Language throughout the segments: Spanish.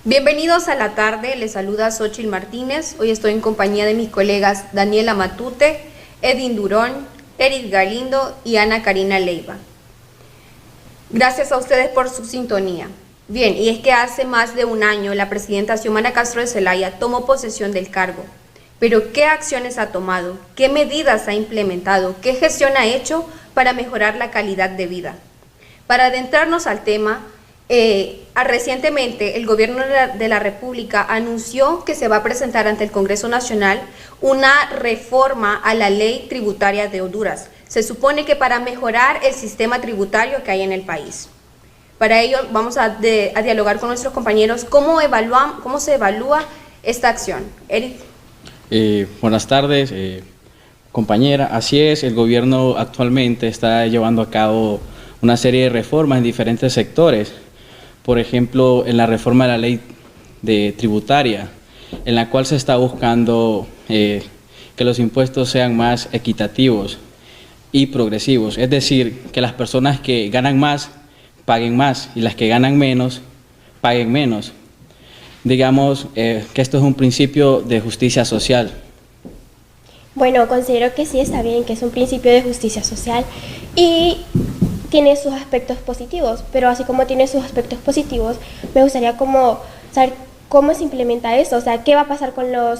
Bienvenidos a la tarde, les saluda Xochitl Martínez. Hoy estoy en compañía de mis colegas Daniela Matute, Edin Durón, Eric Galindo y Ana Karina Leiva. Gracias a ustedes por su sintonía. Bien, y es que hace más de un año la presidenta Xiomara Castro de Zelaya tomó posesión del cargo. Pero ¿qué acciones ha tomado? ¿Qué medidas ha implementado? ¿Qué gestión ha hecho para mejorar la calidad de vida? Para adentrarnos al tema, recientemente el gobierno de la República anunció que se va a presentar ante el Congreso Nacional una reforma a la ley tributaria de Honduras. Se supone que para mejorar el sistema tributario que hay en el país. Para ello vamos a dialogar con nuestros compañeros cómo se evalúa esta acción. Eric. Buenas tardes, compañera. Así es, el gobierno actualmente está llevando a cabo una serie de reformas en diferentes sectores. Por ejemplo, en la reforma de la ley tributaria, en la cual se está buscando que los impuestos sean más equitativos y progresivos. Es decir, que las personas que ganan más paguen más y las que ganan menos paguen menos. Digamos que esto es un principio de justicia social. Bueno, considero que sí está bien, que es un principio de justicia social y tiene sus aspectos positivos, pero así como tiene sus aspectos positivos, me gustaría saber cómo se implementa eso, o sea, qué va a pasar con los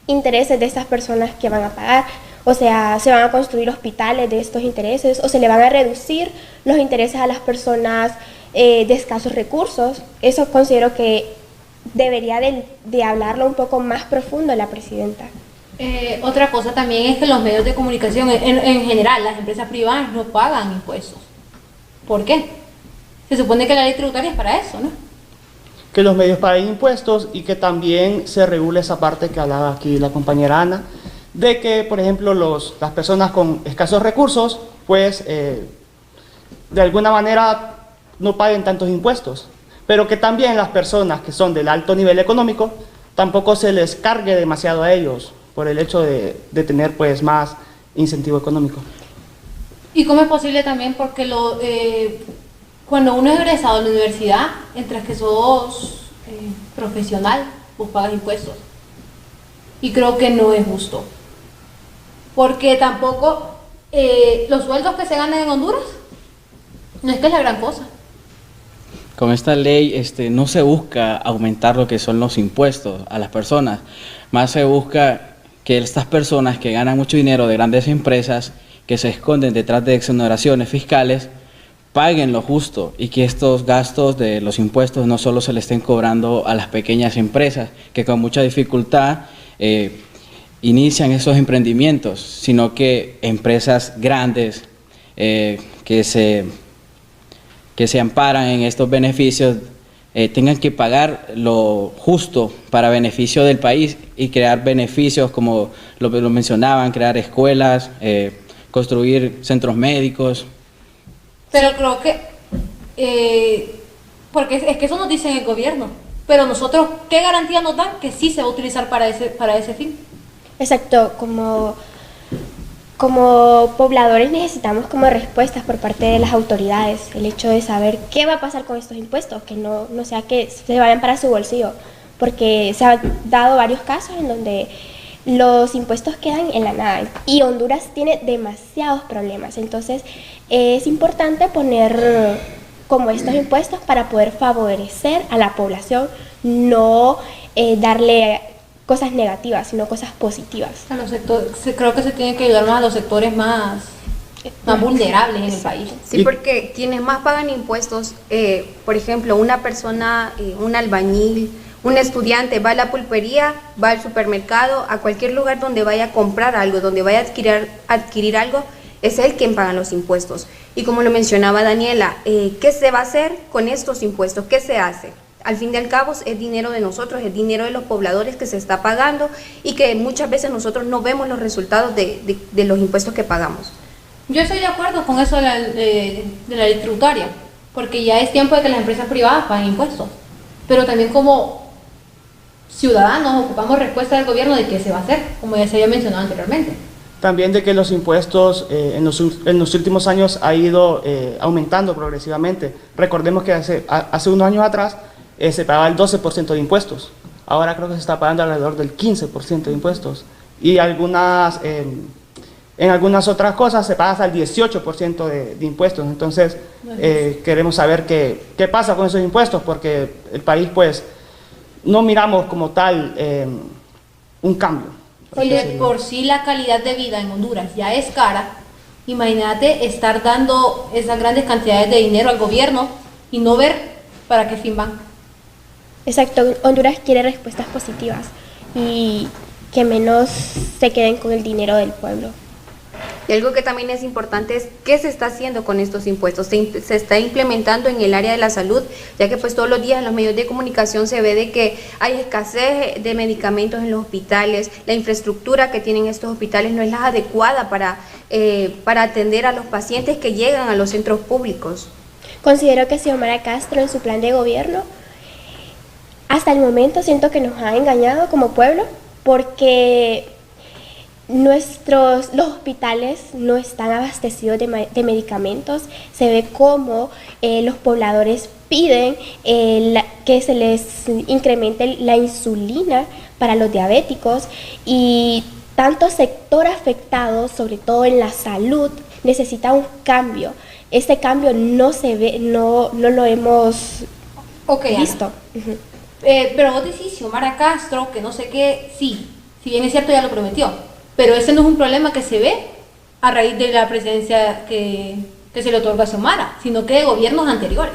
intereses de estas personas que van a pagar, o sea, se van a construir hospitales de estos intereses, o se le van a reducir los intereses a las personas de escasos recursos. Eso considero que debería de hablarlo un poco más profundo la presidenta. Otra cosa también es que los medios de comunicación, en general, las empresas privadas no pagan impuestos. ¿Por qué? Se supone que la ley tributaria es para eso, ¿no? Que los medios paguen impuestos y que también se regule esa parte que hablaba aquí la compañera Ana, de que, por ejemplo, las personas con escasos recursos, pues, de alguna manera no paguen tantos impuestos, pero que también las personas que son del alto nivel económico, tampoco se les cargue demasiado a ellos, por el hecho de tener pues más incentivo económico. ¿Y cómo es posible también? Porque cuando uno es egresado de la universidad, mientras que sos profesional, vos pagas impuestos. Y creo que no es justo. Porque tampoco los sueldos que se ganan en Honduras, no es que es la gran cosa. Con esta ley no se busca aumentar lo que son los impuestos a las personas, más se busca que estas personas que ganan mucho dinero de grandes empresas, que se esconden detrás de exoneraciones fiscales, paguen lo justo y que estos gastos de los impuestos no solo se le estén cobrando a las pequeñas empresas, que con mucha dificultad inician esos emprendimientos, sino que empresas grandes que se amparan en estos beneficios tengan que pagar lo justo para beneficio del país y crear beneficios como lo mencionaban, crear escuelas, construir centros médicos. Pero creo que, porque es que eso nos dice el gobierno, pero nosotros, ¿qué garantía nos dan que sí se va a utilizar para ese fin? Exacto, como pobladores necesitamos como respuestas por parte de las autoridades, el hecho de saber qué va a pasar con estos impuestos, que no sea que se vayan para su bolsillo, porque se han dado varios casos en donde los impuestos quedan en la nada y Honduras tiene demasiados problemas, entonces es importante poner como estos impuestos para poder favorecer a la población, no darle cosas negativas, sino cosas positivas. A los sectores, creo que se tiene que ayudar más a los sectores más vulnerables en el país. Sí, porque quienes más pagan impuestos, por ejemplo, una persona, un albañil, un estudiante va a la pulpería, va al supermercado, a cualquier lugar donde vaya a comprar algo, donde vaya a adquirir algo, es él quien paga los impuestos. Y como lo mencionaba Daniela, ¿qué se va a hacer con estos impuestos? ¿Qué se hace? Al fin y al cabo es dinero de nosotros, es dinero de los pobladores que se está pagando y que muchas veces nosotros no vemos los resultados de los impuestos que pagamos. Yo estoy de acuerdo con eso de la ley tributaria, porque ya es tiempo de que las empresas privadas paguen impuestos, pero también como ciudadanos ocupamos respuesta del gobierno de qué se va a hacer, como ya se había mencionado anteriormente. También de que los impuestos en los últimos años ha ido aumentando progresivamente. Recordemos que hace unos años atrás se pagaba el 12% de impuestos. Ahora creo que se está pagando alrededor del 15% de impuestos. Y en algunas otras cosas se paga hasta el 18% de impuestos. Entonces, queremos saber qué pasa con esos impuestos, porque el país, pues, no miramos como tal un cambio. Si de por sí la calidad de vida en Honduras ya es cara, imagínate estar dando esas grandes cantidades de dinero al gobierno y no ver para qué fin van. Exacto, Honduras quiere respuestas positivas y que menos se queden con el dinero del pueblo. Y algo que también es importante es qué se está haciendo con estos impuestos. Se está implementando en el área de la salud, ya que pues todos los días en los medios de comunicación se ve de que hay escasez de medicamentos en los hospitales, la infraestructura que tienen estos hospitales no es la adecuada para atender a los pacientes que llegan a los centros públicos. Considero que Xiomara Castro en su plan de gobierno, hasta el momento siento que nos ha engañado como pueblo, porque los hospitales no están abastecidos de medicamentos. Se ve como los pobladores piden que se les incremente la insulina para los diabéticos, y tanto sector afectado, sobre todo en la salud, necesita un cambio. Este cambio no se ve, no lo hemos visto. Uh-huh. Pero vos decís, Xiomara Castro, que no sé qué, sí, si bien es cierto ya lo prometió, pero ese no es un problema que se ve a raíz de la presidencia que se le otorga a Xiomara, sino que de gobiernos anteriores.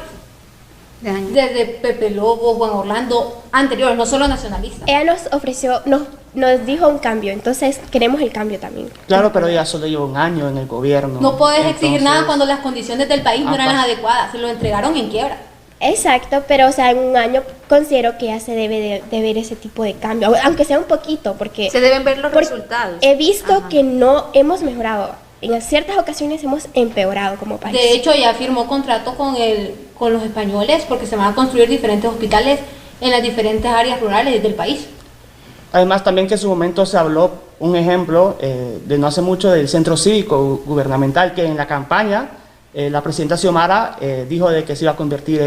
Desde Pepe Lobo, Juan Orlando, anteriores, no solo nacionalistas. Ella nos ofreció, nos dijo un cambio, entonces queremos el cambio también. Claro, pero ella solo lleva un año en el gobierno. No puedes exigir nada cuando las condiciones del país no eran las adecuadas, se lo entregaron en quiebra. Exacto, pero o sea, en un año considero que ya se debe de ver ese tipo de cambio, aunque sea un poquito, porque se deben ver los resultados. He visto que no hemos mejorado, en ciertas ocasiones hemos empeorado como país. De hecho, ya firmó contrato con los españoles porque se van a construir diferentes hospitales en las diferentes áreas rurales del país. Además, también que en su momento se habló, un ejemplo, de no hace mucho, del centro cívico gubernamental, que en la campaña la presidenta Xiomara dijo de que se iba a convertir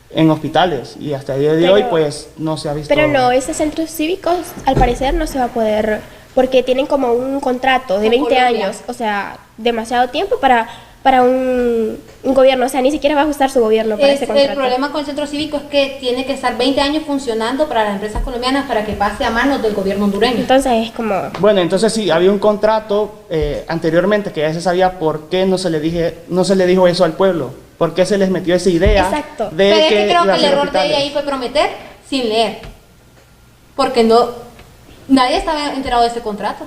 en hospitales, y hasta el día de hoy pues no se ha visto. Pero no, esos centros cívicos al parecer no se va a poder, porque tienen como un contrato de 20 años, o sea, demasiado tiempo para un gobierno, o sea, ni siquiera va a ajustar su gobierno para ese contrato. El problema con el centro cívico es que tiene que estar 20 años funcionando para las empresas colombianas para que pase a manos del gobierno hondureño. Entonces es como... Bueno, entonces sí, había un contrato anteriormente que ya se sabía. ¿Por qué no se le dijo eso al pueblo? ¿Por qué se les metió esa idea? Exacto. Pero es que creo que el error de ella ahí fue prometer sin leer, porque nadie estaba enterado de ese contrato,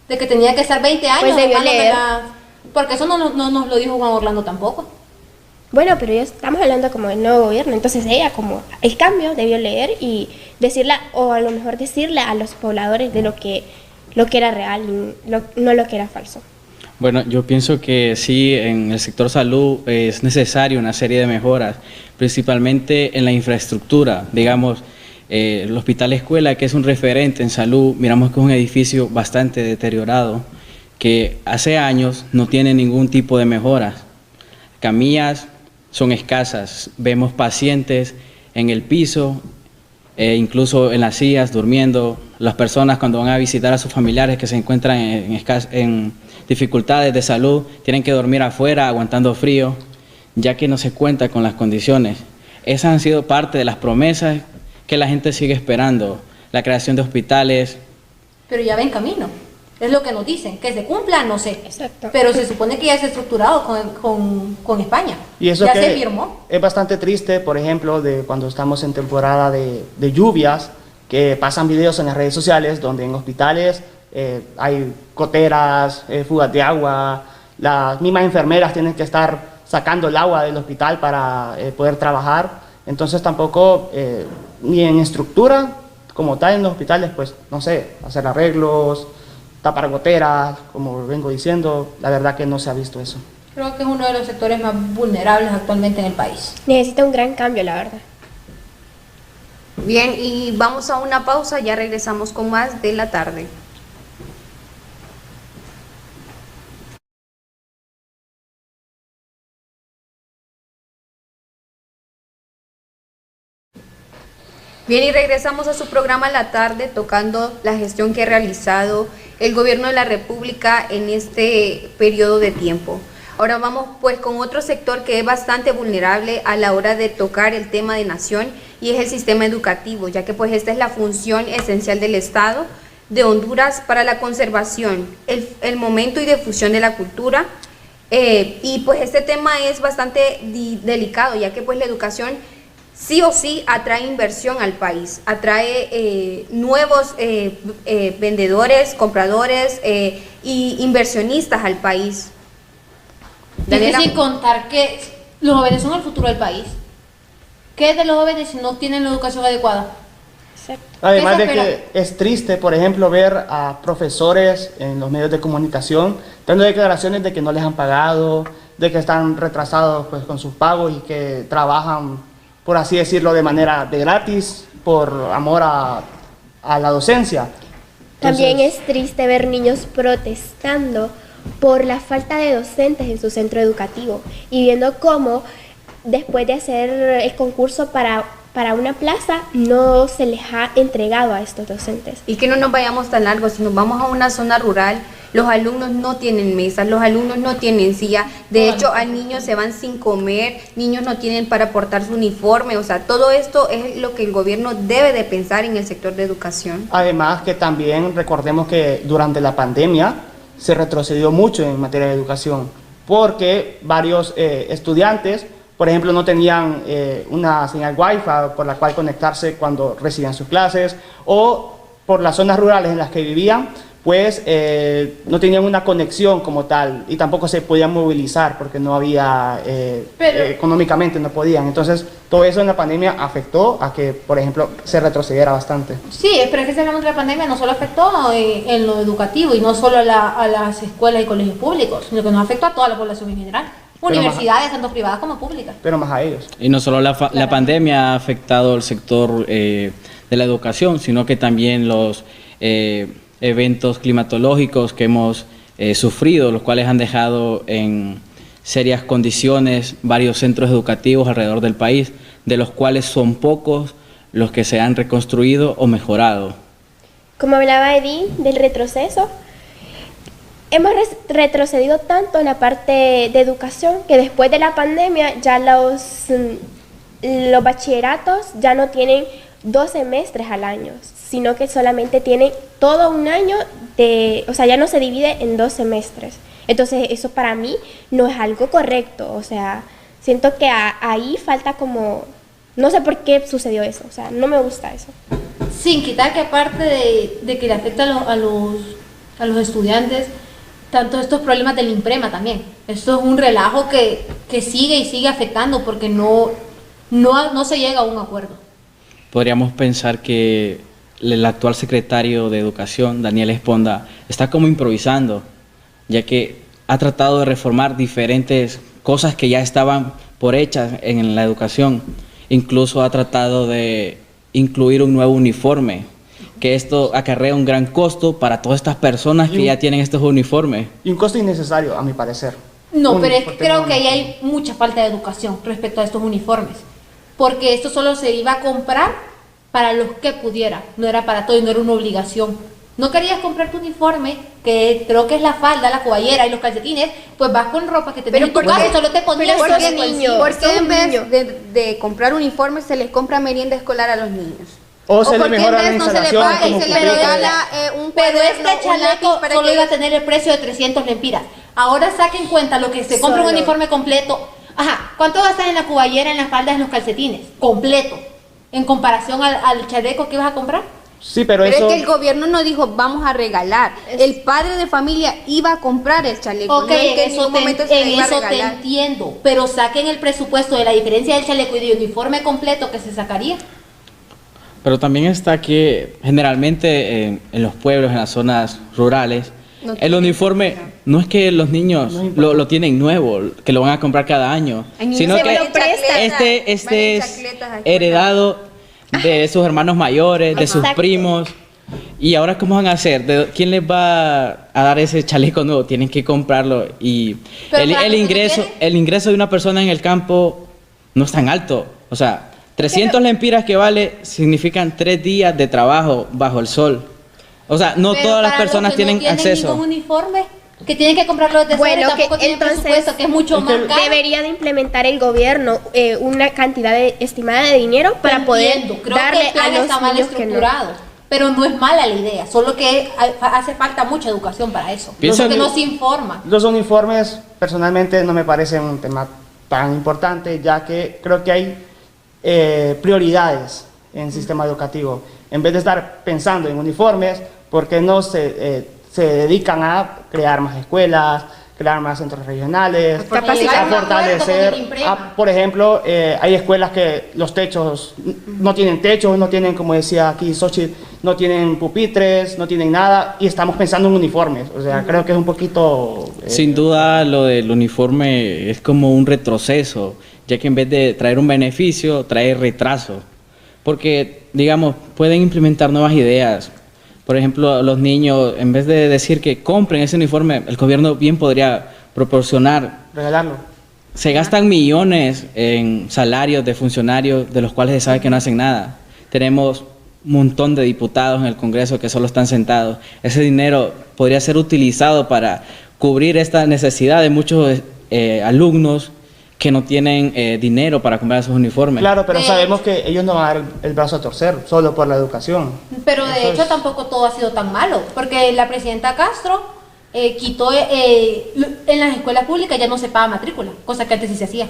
de que tenía que estar 20 años. Pues debió leer. Porque eso no nos lo dijo Juan Orlando tampoco. Bueno, pero ya estamos hablando como del nuevo gobierno, entonces ella como el cambio debió leer y decirle, o a lo mejor decirle a los pobladores de lo que era real y no lo que era falso. Bueno, yo pienso que sí, en el sector salud es necesario una serie de mejoras, principalmente en la infraestructura. Digamos, el Hospital Escuela, que es un referente en salud, miramos que es un edificio bastante deteriorado, que hace años no tiene ningún tipo de mejoras. Camillas son escasas, vemos pacientes en el piso, incluso en las sillas durmiendo. Las personas cuando van a visitar a sus familiares que se encuentran en dificultades de salud, tienen que dormir afuera aguantando frío, ya que no se cuenta con las condiciones. Esas han sido parte de las promesas que la gente sigue esperando, la creación de hospitales. Pero ya va en camino. Es lo que nos dicen, que se cumpla, no sé. Exacto. Pero se supone que ya se ha estructurado con España. Y eso ya que se firmó. Es bastante triste, por ejemplo, de cuando estamos en temporada de lluvias, que pasan videos en las redes sociales donde en hospitales hay goteras, fugas de agua, las mismas enfermeras tienen que estar sacando el agua del hospital para poder trabajar. Entonces tampoco, ni en estructura como tal en los hospitales, pues no sé, hacer arreglos, tapar goteras, como vengo diciendo, la verdad que no se ha visto eso. Creo que es uno de los sectores más vulnerables actualmente en el país. Necesita un gran cambio, la verdad. Bien, y vamos a una pausa, ya regresamos con más de la tarde. Bien, y regresamos a su programa La Tarde tocando la gestión que ha realizado el gobierno de la República en este periodo de tiempo. Ahora vamos pues con otro sector que es bastante vulnerable a la hora de tocar el tema de nación, y es el sistema educativo, ya que pues esta es la función esencial del Estado de Honduras para la conservación, el momento y difusión de la cultura. Y pues este tema es bastante delicado, ya que pues la educación sí o sí atrae inversión al país, atrae nuevos vendedores, compradores y inversionistas al país. Daniela, sin contar que los jóvenes son el futuro del país. ¿Qué es de los jóvenes si no tienen la educación adecuada? Exacto. Además de ¿Qué se que es triste, por ejemplo, ver a profesores en los medios de comunicación dando declaraciones de que no les han pagado, de que están retrasados pues, con sus pagos y que trabajan, por así decirlo, de manera de gratis, por amor a la docencia. También Entonces, es triste ver niños protestando por la falta de docentes en su centro educativo y viendo cómo después de hacer el concurso para una plaza no se les ha entregado a estos docentes. Y que no nos vayamos tan largos, si nos vamos a una zona rural, los alumnos no tienen mesas, los alumnos no tienen silla, de hecho a niños se van sin comer, niños no tienen para portar su uniforme, o sea, todo esto es lo que el gobierno debe de pensar en el sector de educación. además que también recordemos que durante la pandemia se retrocedió mucho en materia de educación, porque varios estudiantes, por ejemplo, no tenían una señal Wi-Fi por la cual conectarse cuando recibían sus clases, o por las zonas rurales en las que vivían, pues no tenían una conexión como tal y tampoco se podían movilizar porque no había, económicamente no podían. Entonces, todo eso en la pandemia afectó a que, por ejemplo, se retrocediera bastante. Sí, pero es que si hablamos de la pandemia no solo afectó en lo educativo y no solo a las escuelas y colegios públicos, sino que nos afectó a toda la población en general. Pero Universidades, tanto privadas como públicas. Pero más a ellos. Y no solo la pandemia ha afectado el sector de la educación, sino que también los eventos climatológicos que hemos sufrido, los cuales han dejado en serias condiciones varios centros educativos alrededor del país, de los cuales son pocos los que se han reconstruido o mejorado. Como hablaba Edith del retroceso, hemos retrocedido tanto en la parte de educación que después de la pandemia ya los bachilleratos ya no tienen 2 semestres al año, sino que solamente tienen todo un año o sea, ya no se divide en 2 semestres. Entonces eso para mí no es algo correcto, o sea, siento que ahí falta como, no sé por qué sucedió eso, o sea, no me gusta eso. Sin quitar que aparte de que le afecta a los estudiantes, tanto estos problemas del IMPREMA también. Esto es un relajo que sigue y sigue afectando porque no se llega a un acuerdo. Podríamos pensar que el actual secretario de Educación, Daniel Esponda, está como improvisando, ya que ha tratado de reformar diferentes cosas que ya estaban por hechas en la educación. Incluso ha tratado de incluir un nuevo uniforme, que esto acarrea un gran costo para todas estas personas que ya tienen estos uniformes. Y un costo innecesario, a mi parecer. No, pero es que creo que ahí hay mucha falta de educación respecto a estos uniformes, porque esto solo se iba a comprar para los que pudiera, no era para todo y no era una obligación. No querías comprar tu uniforme, que creo que es la falda, la coballera y los calcetines, pues vas con ropa que te Pero en tu ¿por casa qué? y solo te ponías Pero eso porque de niño, ¿Por qué en vez niño. de comprar uniformes se les compra merienda escolar a los niños? O se le por qué mejora en la vez no se le instalación. paga y como se le publica. regala un Pero cuaderno, este un lápiz chaleco para solo que iba a ellos- tener el precio de 300 lempiras. Ahora saquen cuenta lo que se compra un Solo. uniforme completo. Ajá, ¿cuánto gastas en la coballera, en las faldas, en los calcetines? Completo. En comparación al chaleco que ibas a comprar. Sí, pero Pero eso... es que el gobierno no dijo vamos a regalar. El padre de familia iba a comprar el chaleco. Ok, no es que en en ningún momento se le en iba a eso te regalar. entiendo, pero saquen el presupuesto de la diferencia del chaleco y del uniforme completo que se sacaría. Pero también está que generalmente en los pueblos, en las zonas rurales, No el tienen uniforme necesidad. no es que los niños No importa. lo tienen nuevo, que lo van a comprar cada año, Hay niños sino que que van en chancletas, este van en es chancletas a escuela. heredado de sus hermanos mayores, de sus Exacto. primos. Y ahora, ¿cómo van a hacer? ¿Quién les va a dar ese chaleco nuevo? Tienen que comprarlo. Y Pero el para los que no ingreso, tienen- el ingreso de una persona en el campo no es tan alto. O sea, 300 lempiras que vale significan 3 días de trabajo bajo el sol. O sea, no Pero todas las para los personas que tienen no tienen acceso. ningún uniforme, que tienen que comprarlo desde cero y tampoco tienen presupuesto, que es mucho más caro. Debería de implementar el gobierno una cantidad estimada de dinero para poder Entiendo, creo darle que el plan a los está mal niños que no. estructurado, pero no es mala la idea, solo que hace falta mucha educación para eso, Pienso porque que- no se informa. Los uniformes personalmente no me parecen un tema tan importante, ya que creo que hay prioridades en el sistema educativo. En vez de estar pensando en uniformes, ¿por qué no se dedican a crear más escuelas, crear más centros regionales, Capacitar a más fortalecer? Por ejemplo, hay escuelas que los techos no tienen techos, no tienen, como decía aquí Xochitl, no tienen pupitres, no tienen nada, y estamos pensando en uniformes. O sea, creo que es un poquito... Sin duda lo del uniforme es como un retroceso, ya que en vez de traer un beneficio, trae retraso. Porque, digamos, pueden implementar nuevas ideas. Por ejemplo, los niños, en vez de decir que compren ese uniforme, el gobierno bien podría proporcionar. regalarlo. Se gastan millones en salarios de funcionarios de los cuales se sabe que no hacen nada. Tenemos un montón de diputados en el Congreso que solo están sentados. Ese dinero podría ser utilizado para cubrir esta necesidad de muchos alumnos que no tienen dinero para comprar sus uniformes. Claro, pero sabemos que ellos no van a dar el brazo a torcer solo por la educación. Pero de Eso hecho es- tampoco todo ha sido tan malo, porque la presidenta Castro quitó, en las escuelas públicas ya no se paga matrícula, cosa que antes sí se hacía.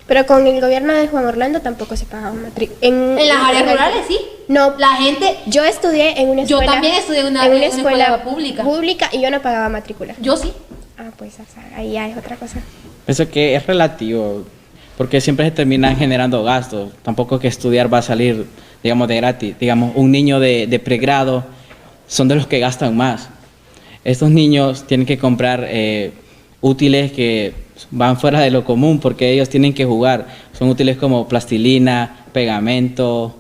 Pero con el gobierno de Juan Orlando tampoco se pagaba matrícula. En las áreas rurales sí. No, La gente, yo estudié en una Yo escuela. también estudié en una escuela pública. y yo no pagaba matrícula. yo sí. Ah, pues o sea, ahí ya es otra cosa. Eso que es relativo, porque siempre se terminan generando gastos. Tampoco que estudiar va a salir, digamos, de gratis. Digamos, un niño de pregrado son de los que gastan más. Estos niños tienen que comprar útiles que van fuera de lo común porque ellos tienen que jugar. Son útiles como plastilina, pegamento,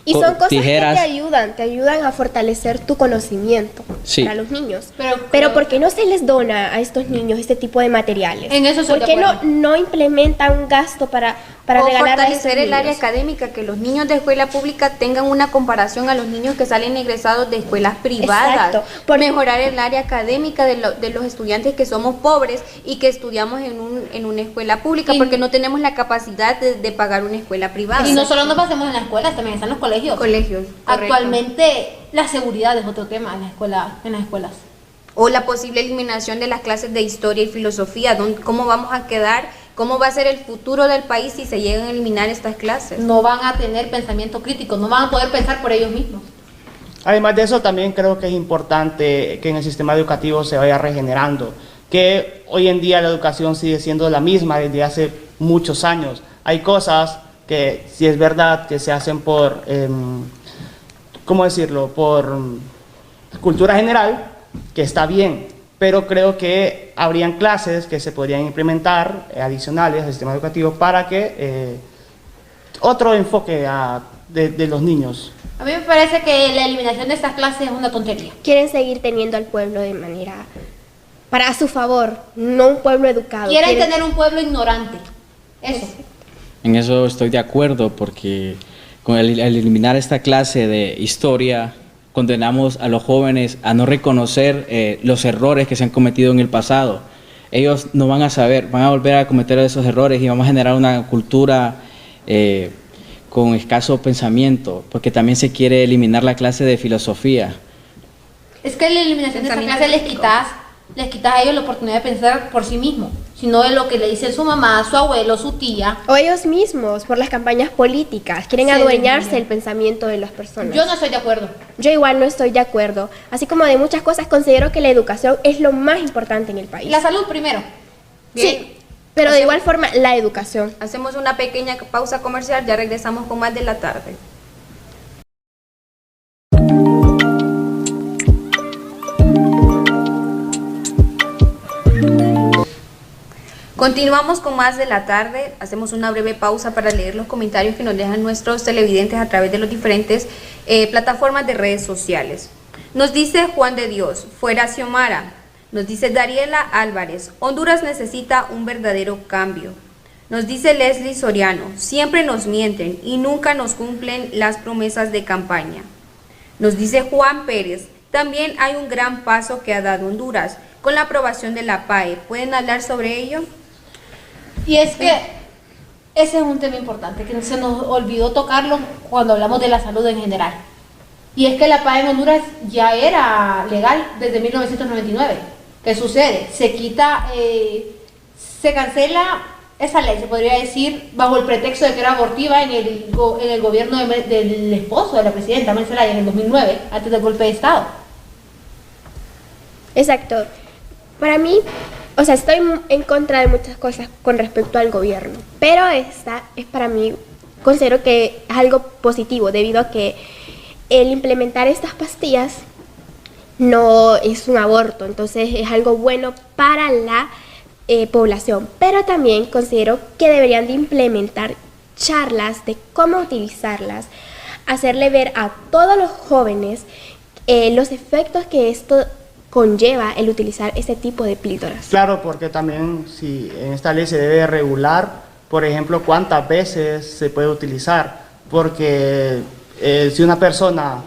Y son cosas tijeras. que te ayudan a fortalecer tu conocimiento Sí. para los niños. Pero ¿por qué no se les dona a estos niños este tipo de materiales? En eso estoy ¿Por de qué acuerdo. no implementan un gasto para o regalar a estos fortalecer el área niños? académica, que los niños de escuela pública tengan una comparación a los niños que salen egresados de escuelas privadas. Exacto. Mejorar el área académica de los estudiantes que somos pobres y que estudiamos en una escuela pública, Y- porque no tenemos la capacidad de pagar una escuela privada. Y no solo nos basemos en las escuelas, también están los colegios. Colegios. correcto. Actualmente la seguridad es otro tema en las escuelas. O la posible eliminación de las clases de historia y filosofía. ¿Cómo vamos a quedar? ¿Cómo va a ser el futuro del país si se llegan a eliminar estas clases? No van a tener pensamiento crítico, no van a poder pensar por ellos mismos. Además de eso, también creo que es importante que en el sistema educativo se vaya regenerando, que hoy en día la educación sigue siendo la misma desde hace muchos años. Hay cosas que, si es verdad, que se hacen por, ¿cómo decirlo?, por cultura general, que está bien, pero creo que habrían clases que se podrían implementar adicionales al sistema educativo para que otro enfoque de los niños. A mí me parece que la eliminación de estas clases es una tontería. Quieren seguir teniendo al pueblo de manera para a su favor, no un pueblo educado. Quieren tener un pueblo ignorante. Eso. En eso estoy de acuerdo porque con el eliminar esta clase de historia condenamos a los jóvenes a no reconocer los errores que se han cometido en el pasado. Ellos no van a saber, van a volver a cometer esos errores y vamos a generar una cultura con escaso pensamiento, porque también se quiere eliminar la clase de filosofía. Es que la eliminación de esta Pensamiento clase crítico. les quitas a ellos la oportunidad de pensar por sí mismos, sino de lo que le dice su mamá, su abuelo, su tía. O ellos mismos, por las campañas políticas, quieren Sí, adueñarse sí. del pensamiento de las personas. Yo no estoy de acuerdo. Yo igual no estoy de acuerdo. Así como de muchas cosas, considero que la educación es lo más importante en el país. La salud primero. Sí, pero de igual forma, la educación. Hacemos una pequeña pausa comercial, ya regresamos con más de la tarde. Continuamos con más de la tarde, hacemos una breve pausa para leer los comentarios que nos dejan nuestros televidentes a través de las diferentes plataformas de redes sociales. Nos dice Juan de Dios, fuera Xiomara. Nos dice Dariela Álvarez, Honduras necesita un verdadero cambio. Nos dice Leslie Soriano, siempre nos mienten y nunca nos cumplen las promesas de campaña. Nos dice Juan Pérez, también hay un gran paso que ha dado Honduras con la aprobación de la PAE. ¿Pueden hablar sobre ello? Y es que ese es un tema importante, que se nos olvidó tocarlo cuando hablamos de la salud en general. Y es que la PAE en Honduras ya era legal desde 1999. ¿Qué sucede? Se quita, se cancela esa ley, se podría decir, bajo el pretexto de que era abortiva en el gobierno del esposo de la presidenta, Mel Zelaya, en el 2009, antes del golpe de Estado. Exacto. Para mí, o sea, estoy en contra de muchas cosas con respecto al gobierno, pero esta es para mí, considero que es algo positivo, debido a que el implementar estas pastillas no es un aborto, entonces es algo bueno para la población, pero también considero que deberían de implementar charlas de cómo utilizarlas, hacerle ver a todos los jóvenes los efectos que esto conlleva el utilizar este tipo de píldoras. Claro, porque también si en esta ley se debe regular, por ejemplo, cuántas veces se puede utilizar, porque si una persona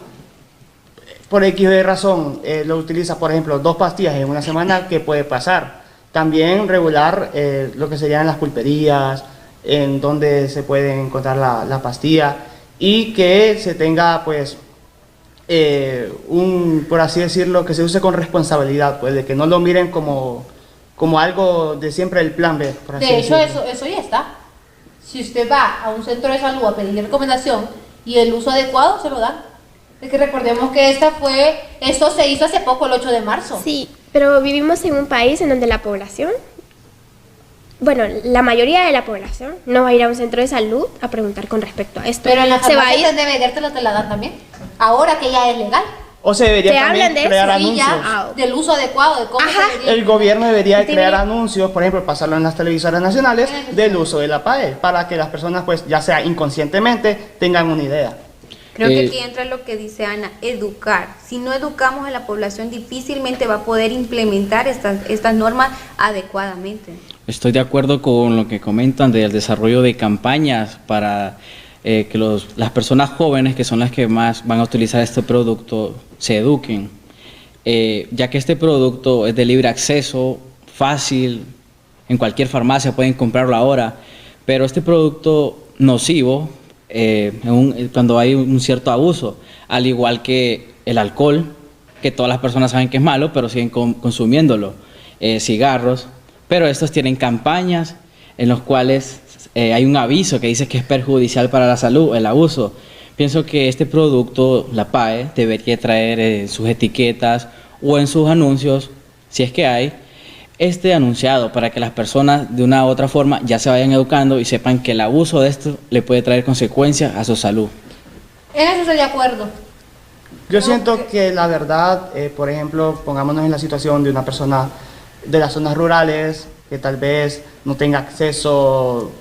por X o Y razón lo utiliza, por ejemplo, 2 pastillas en una semana, ¿qué puede pasar? También regular lo que serían las pulperías, en donde se puede encontrar la pastilla, y que se tenga, pues, por así decirlo, que se use con responsabilidad, pues, de que no lo miren como algo de siempre el plan B, por así De hecho, decirlo. eso ya está. Si usted va a un centro de salud a pedir recomendación y el uso adecuado, se lo dan. Es que recordemos que esto se hizo hace poco, el 8 de marzo. Sí, pero vivimos en un país en donde la población, bueno, la mayoría de la población no va a ir a un centro de salud a preguntar con respecto a esto. Pero en la se va a ir, farmacia de vendértelo te la dan también. Ahora que ya es legal. O se debería ¿Te también hablan de crear eso? Sí, anuncios. ya. Del uso adecuado, de cómo Ajá. se debería. El gobierno debería de crear Tiene- anuncios, por ejemplo, pasarlo en las televisoras nacionales, del uso de la PAE, para que las personas, pues, ya sea inconscientemente, tengan una idea. Creo que aquí entra lo que dice Ana, educar. Si no educamos a la población, difícilmente va a poder implementar estas normas adecuadamente. Estoy de acuerdo con lo que comentan del desarrollo de campañas para que las personas jóvenes, que son las que más van a utilizar este producto, se eduquen, ya que este producto es de libre acceso, fácil, en cualquier farmacia pueden comprarlo ahora, pero este producto nocivo, cuando hay un cierto abuso, al igual que el alcohol, que todas las personas saben que es malo, pero siguen consumiéndolo, cigarros, pero estos tienen campañas en los cuales hay un aviso que dice que es perjudicial para la salud, el abuso. Pienso que este producto, la PAE, debería traer en sus etiquetas o en sus anuncios, si es que hay, anunciado para que las personas de una u otra forma ya se vayan educando y sepan que el abuso de esto le puede traer consecuencias a su salud. En eso estoy de acuerdo. Yo siento que la verdad, por ejemplo, pongámonos en la situación de una persona de las zonas rurales que tal vez no tenga acceso,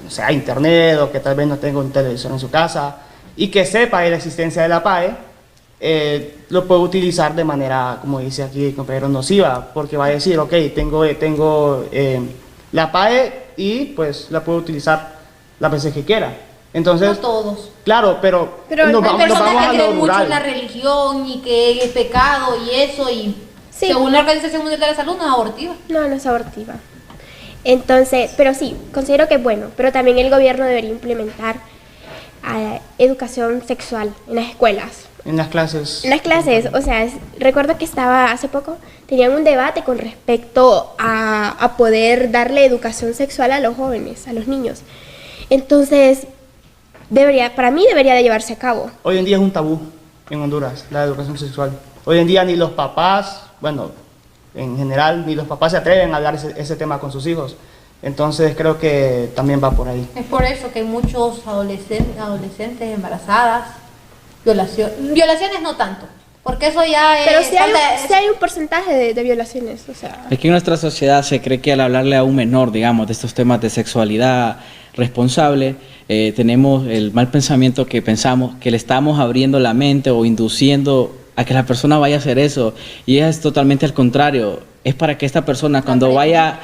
no sé, a internet, o que tal vez no tenga un televisor en su casa, y que sepa de la existencia de la PAE, lo puede utilizar de manera, como dice aquí el compañero, nociva, porque va a decir, ok, tengo la PAE y pues la puedo utilizar las veces que quiera. Entonces, No todos. claro, pero Pero nos hay vamos Hay personas a que lo creen mucho en rural. la religión y que es pecado y eso, y Sí. según la Organización Mundial de la Salud no es abortiva. no es abortiva. Entonces, pero sí, considero que es bueno, pero también el gobierno debería implementar educación sexual en las escuelas. En las clases. En las clases, o sea, recuerdo que estaba hace poco, tenían un debate con respecto a poder darle educación sexual a los jóvenes, a los niños. Entonces, para mí debería de llevarse a cabo. Hoy en día es un tabú en Honduras, la educación sexual. Hoy en día ni los papás, bueno, en general, ni los papás se atreven a hablar ese tema con sus hijos. Entonces creo que también va por ahí. Es por eso que hay muchos adolescentes embarazadas, violaciones no tanto, porque eso ya es... Pero sí falta- hay un porcentaje de violaciones, o sea... Aquí en nuestra sociedad se cree que al hablarle a un menor, digamos, de estos temas de sexualidad responsable, tenemos el mal pensamiento que pensamos que le estamos abriendo la mente o induciendo a que la persona vaya a hacer eso, y es totalmente al contrario. Es para que esta persona, cuando vaya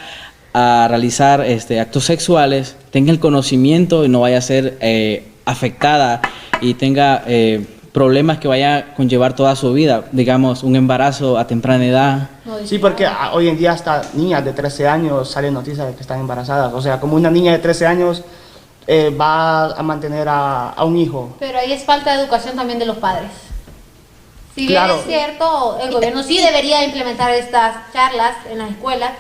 a realizar actos sexuales tenga el conocimiento y no vaya a ser afectada y tenga problemas que vaya a conllevar toda su vida, digamos, un embarazo a temprana edad. Sí, porque hoy en día hasta niñas de 13 años salen noticias de que están embarazadas. O sea, como una niña de 13 años va a mantener a un hijo. Pero ahí es falta de educación también de los padres. Si bien Claro. es cierto, el gobierno sí debería implementar estas charlas en las escuelas,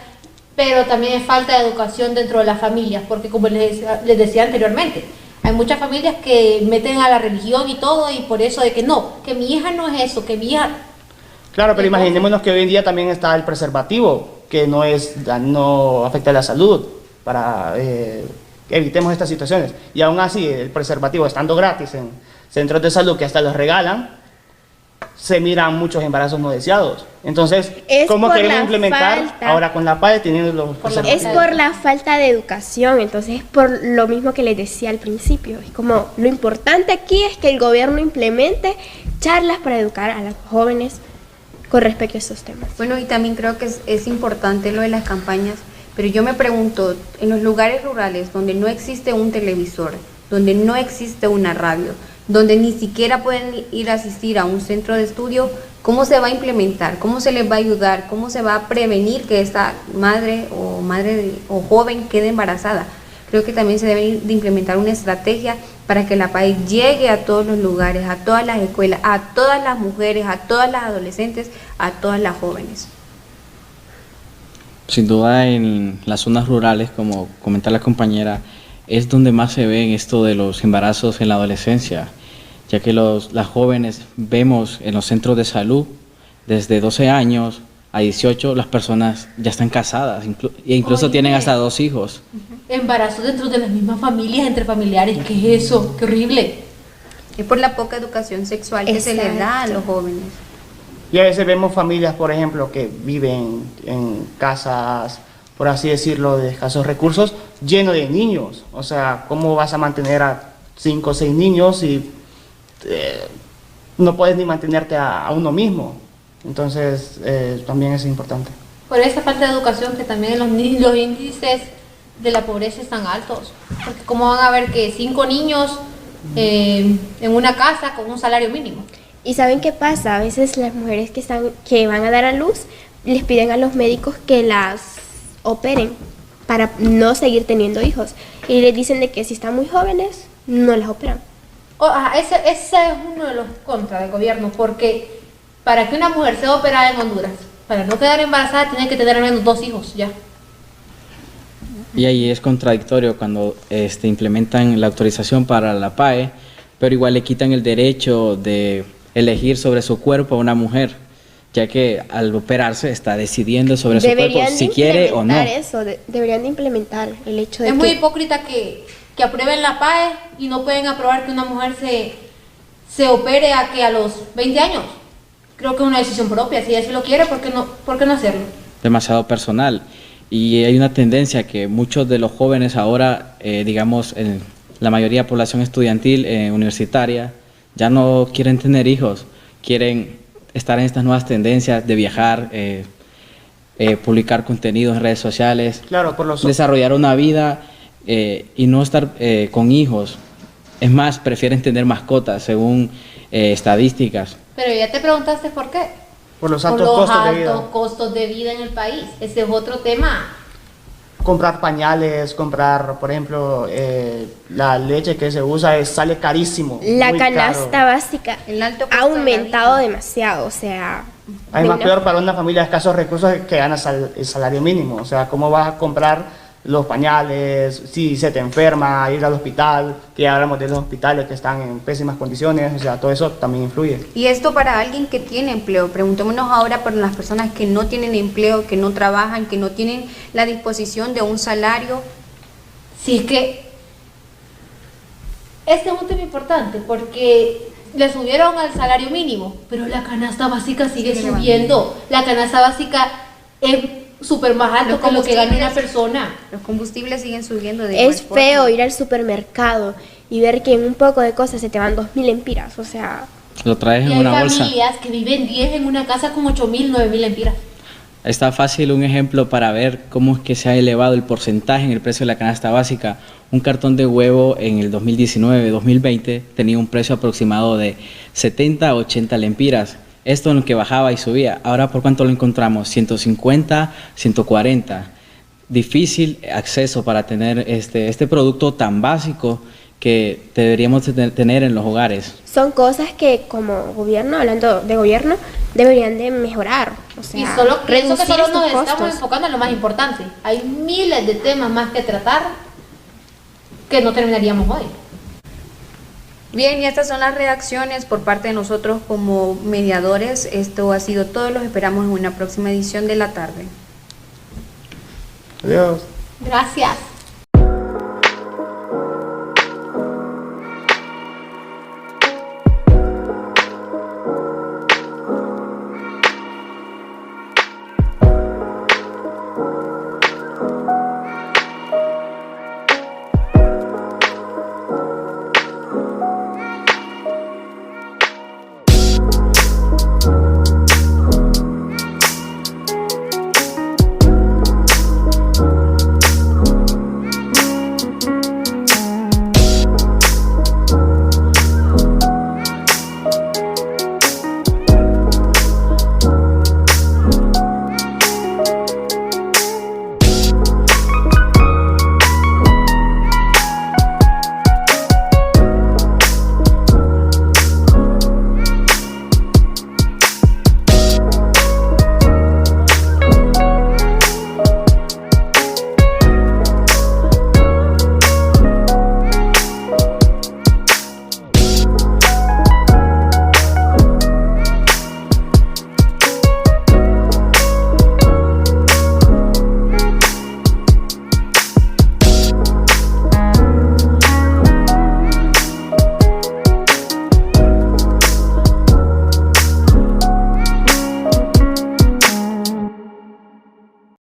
pero también es falta de educación dentro de las familias, porque como les decía anteriormente, hay muchas familias que meten a la religión y todo, y por eso de que no, que mi hija no es eso, que mi hija... Claro, pero Entonces- imaginémonos que hoy en día también está el preservativo, que no afecta a la salud, para que evitemos estas situaciones. Y aún así, el preservativo estando gratis en centros de salud que hasta los regalan, se miran muchos embarazos no deseados. Entonces, Es ¿cómo por queremos la implementar falta. ahora con la PAE teniendo los preservativos? Es por la falta de educación, entonces es por lo mismo que les decía al principio. Es como lo importante aquí es que el gobierno implemente charlas para educar a los jóvenes con respecto a estos temas. Bueno, y también creo que es importante lo de las campañas, pero yo me pregunto, en los lugares rurales donde no existe un televisor, donde no existe una radio, donde ni siquiera pueden ir a asistir a un centro de estudio, ¿cómo se va a implementar? ¿Cómo se les va a ayudar? ¿Cómo se va a prevenir que esta madre o joven quede embarazada? Creo que también se debe de implementar una estrategia para que la PAE llegue a todos los lugares, a todas las escuelas, a todas las mujeres, a todas las adolescentes, a todas las jóvenes. Sin duda en las zonas rurales, como comentaba la compañera, es donde más se ven esto de los embarazos en la adolescencia, ya que las jóvenes vemos en los centros de salud desde 12 años a 18 las personas ya están casadas e incluso Oye. tienen hasta 2 hijos. Embarazos dentro de las mismas familias, entre familiares, ¿qué es eso? ¡Qué horrible! Es por la poca educación sexual que se les da a los jóvenes. Y a veces vemos familias, por ejemplo, que viven en casas, por así decirlo, de escasos recursos, lleno de niños. O sea, ¿cómo vas a mantener a 5 o 6 niños si no puedes ni mantenerte a uno mismo? Entonces, también es importante. Por esa falta de educación que también los índices de la pobreza están altos. Porque cómo van a ver que 5 niños en una casa con un salario mínimo. ¿Y saben qué pasa? A veces las mujeres que van a dar a luz les piden a los médicos que las operen para no seguir teniendo hijos. Y les dicen de que si están muy jóvenes, no las operan. Ese es uno de los contras del gobierno, porque para que una mujer sea operada en Honduras, para no quedar embarazada, tiene que tener al menos 2 hijos ya. Y ahí es contradictorio cuando implementan la autorización para la PAE, pero igual le quitan el derecho de elegir sobre su cuerpo a una mujer, ya que al operarse está decidiendo sobre su cuerpo si quiere o no. Deberían de implementar el hecho de Es que... muy hipócrita que aprueben la PAE y no pueden aprobar que una mujer se opere a los 20 años. Creo que es una decisión propia, si ella sí lo quiere, ¿por qué no hacerlo? Demasiado personal. Y hay una tendencia que muchos de los jóvenes ahora, digamos, en la mayoría de la población estudiantil universitaria, ya no quieren tener hijos, quieren estar en estas nuevas tendencias de viajar, publicar contenidos en redes sociales, Claro, por los desarrollar una vida y no estar con hijos. Es más, prefieren tener mascotas según estadísticas. Pero ya te preguntaste por qué. por los Por altos los costos de altos vida. costos de vida en el país. Ese es otro tema. Comprar pañales, comprar, por ejemplo, la leche que se usa sale carísimo. La muy canasta caro. básica El alto ha costo de la aumentado vida. demasiado, o sea... Además, de una- peor para una familia de escasos recursos que gana el salario mínimo. O sea, ¿cómo vas a comprar los pañales? Si se te enferma, ir al hospital, que ya hablamos de los hospitales que están en pésimas condiciones. O sea, todo eso también influye. Y esto para alguien que tiene empleo. Preguntémonos ahora por las personas que no tienen empleo, que no trabajan, que no tienen la disposición de un salario. Sí, es que este es un tema importante porque le subieron al salario mínimo, pero la canasta básica sigue Sigue subiendo. La canasta básica es súper más alto Los que lo que gana una combustibles. persona. Los combustibles siguen subiendo de igual Es forma. feo ir al supermercado y ver que en un poco de cosas se te van 2.000 empiras, o sea... Lo traes Y en hay una bolsa. familias que viven 10 en una casa con 8.000, 9.000 empiras. Está fácil un ejemplo para ver cómo es que se ha elevado el porcentaje en el precio de la canasta básica. Un cartón de huevo en el 2019-2020 tenía un precio aproximado de 70 a 80 lempiras. Esto en lo que bajaba y subía. Ahora, ¿por cuánto lo encontramos? 150, 140. Difícil acceso para tener este producto tan básico que deberíamos tener en los hogares. Son cosas que como gobierno, hablando de gobierno, deberían de mejorar. O sea, Y solo pienso que reducir solo estos nos estamos costos. enfocando en lo más importante. Hay miles de temas más que tratar que no terminaríamos hoy. Bien, y estas son las reacciones por parte de nosotros como mediadores. Esto ha sido todo. Los esperamos en una próxima edición de La Tarde. Adiós. Gracias.